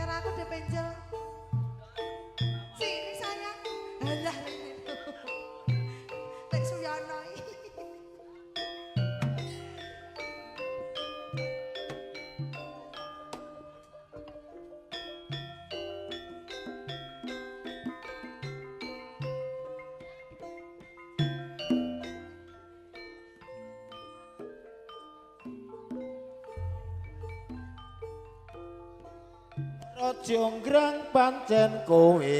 karo aku de penjel. Sini sayang. Alah. Nek Suyono iki. Jonggrang pancen kowe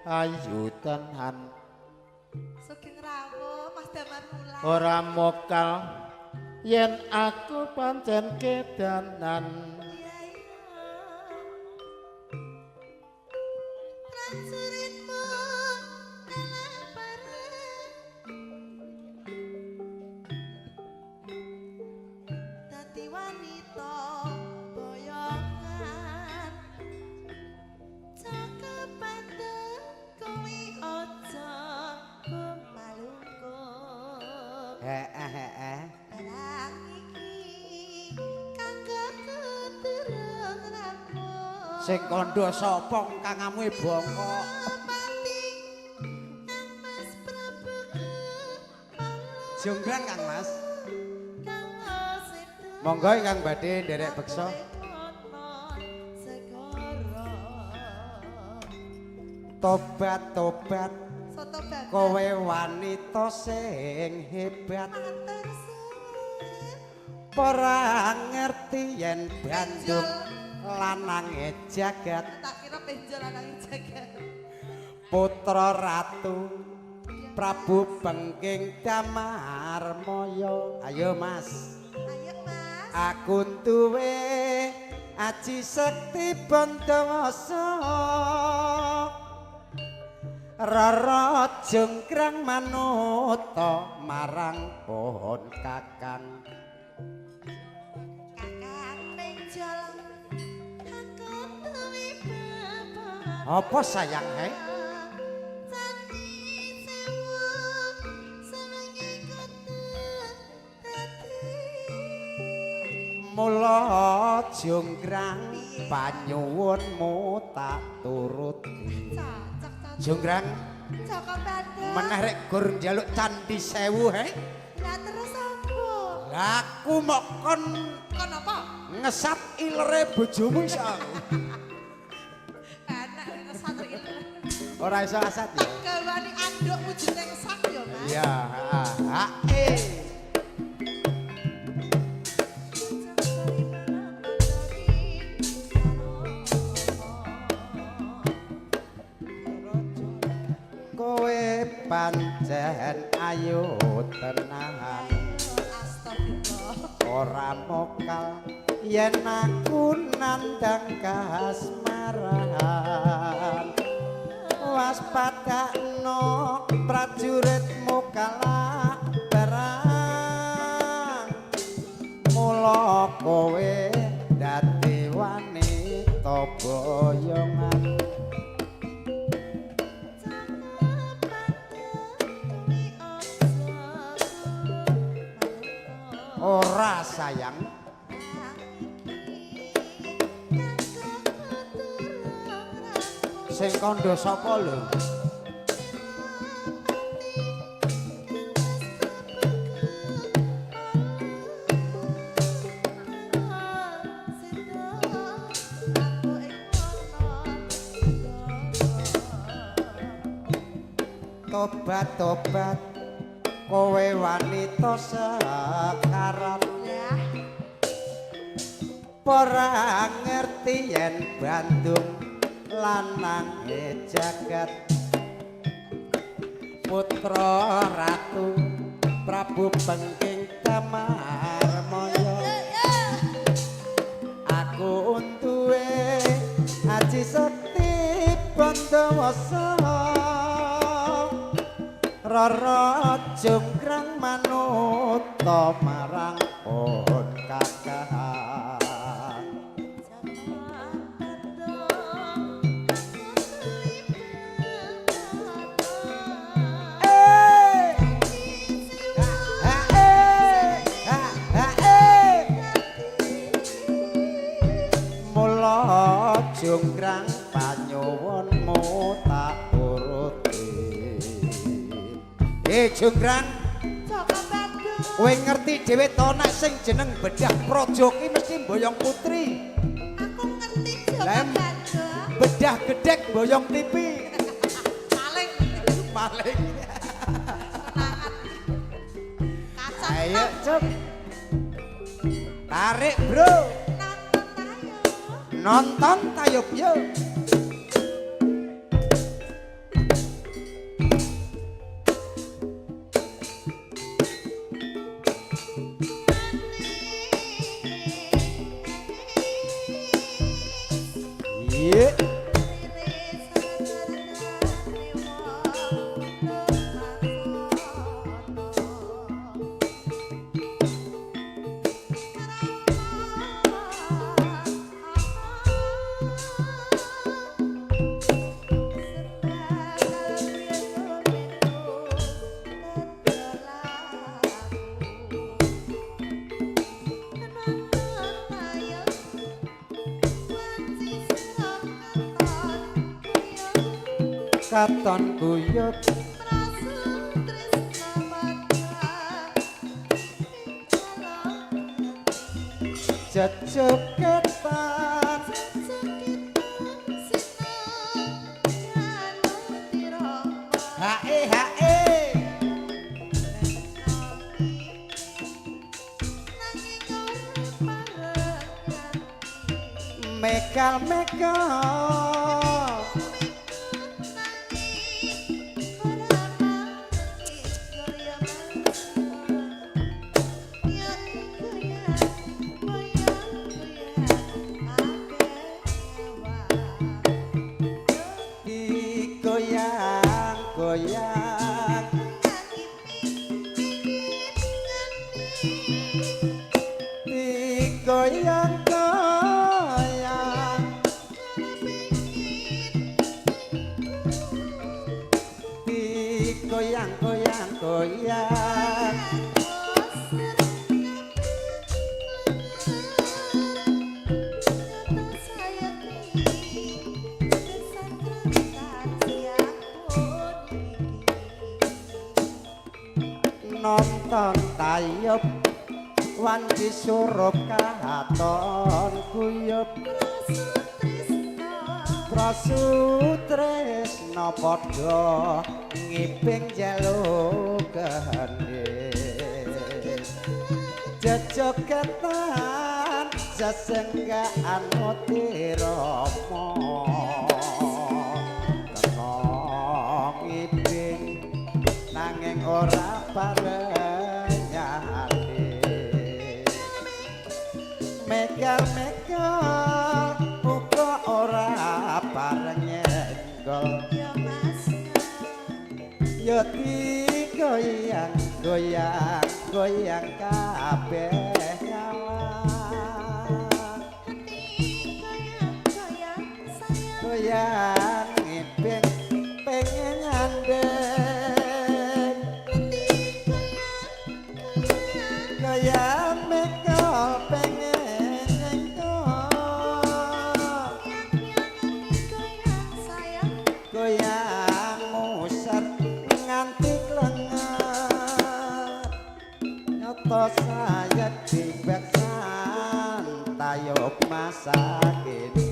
ayu tenan Sugeng rawuh Mas Damar Wulan. ora mokal yen aku pancen kedanan Iya iya. Prajuritmu telah bareng. Dadi wanita boyongan. Cakepane kowe aja pemalungkung. Barang iki kanggo keturung rampung. Sing kandha sapa kangamu bongkok? Pati Kang Mas Prabu Jonggrang Kang Mas. Kang Sedo. Monggo ingkang badhe nderek beksa. Tobat-tobat Soto bakar. kowe wanita sing hebat. Matur suwun. Ora ngerti yen Bandung lanange jagat. Tak kira penjol anake jagat. Putra ratu Prabu Bengking Damarmaya. Ayo Mas. Ayo Mas. Aku duwe aji sekti Bandawasa. Rara jengkrang manuta marang pohon kakang. Kakang penjol. Aku duwe bapak. Apa sayang he? Sandi sewu semangi kudu dadi. Mula jonggrang panyuwunmu tak turuti. Cocok cocok. Jonggrang Joko Bandung. meneh rek gur njaluk candhi sewu he. Lah terus apa? Lah aku mok kon Kon apa? ngesat ilere bojomu iso. Enak ngesat ilmu. Ora iso asat ya. Gawani anduk wujudnya ngesak ya Mas. Iya, kowe pancen ayu tenan. Astagfirullah. Ora mokal yen aku nandang kasmaran. Waspadakno prajuritmu kalah barang. Mula kowe dadi wanita boyongan. Ora sayang. Sing kandha sapa lho? Tobat-tobat kowe wanita sekarat. Ora ngerti yen Bandung lanange jagat. Putra ratu Prabu Bengking Damarmaya. Aku duwe aji sekti Bandawasa. Rara jonggrang manuta marang pohon kakang. Mula jonggrang panyuwunmu tak uruti. Jonggrang, Joko Bandung. kowe ngerti dhewe to nek sing jeneng Bedah Praja ki mesti Boyong Putri. Aku ngerti Joko Lem. Bandung. Bedah Gedhek Boyong TV. Paling Paling. kenangan. Kacang Ayo, top. Cep. Tarik, Bro. Nonton ayo. Nonton tayub yuk. Iya. Katon guyub jejegetan hae hae megal megal digoyang goyang digoyang goyang digoyang goyang goyang nonton tayub wanci surup katon guyub prasutresna padha ngiping jaluk kehendis jejogetan sesenggaan mutirama kena ngiping nanging ora parenyane megal-megal uga ora pareng nyenggol ya digoyang goyang goyang kabeh nyawang goyang ngiping pengen nyandeng goyang megal pengen nyenggol goyang musat nganti klengar nyoto saya dibeksan tayub masa kini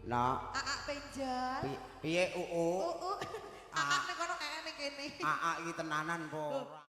Nak, penjat. piye uu? Akak ning kono kayak ning kene. Aa iki tenanan po.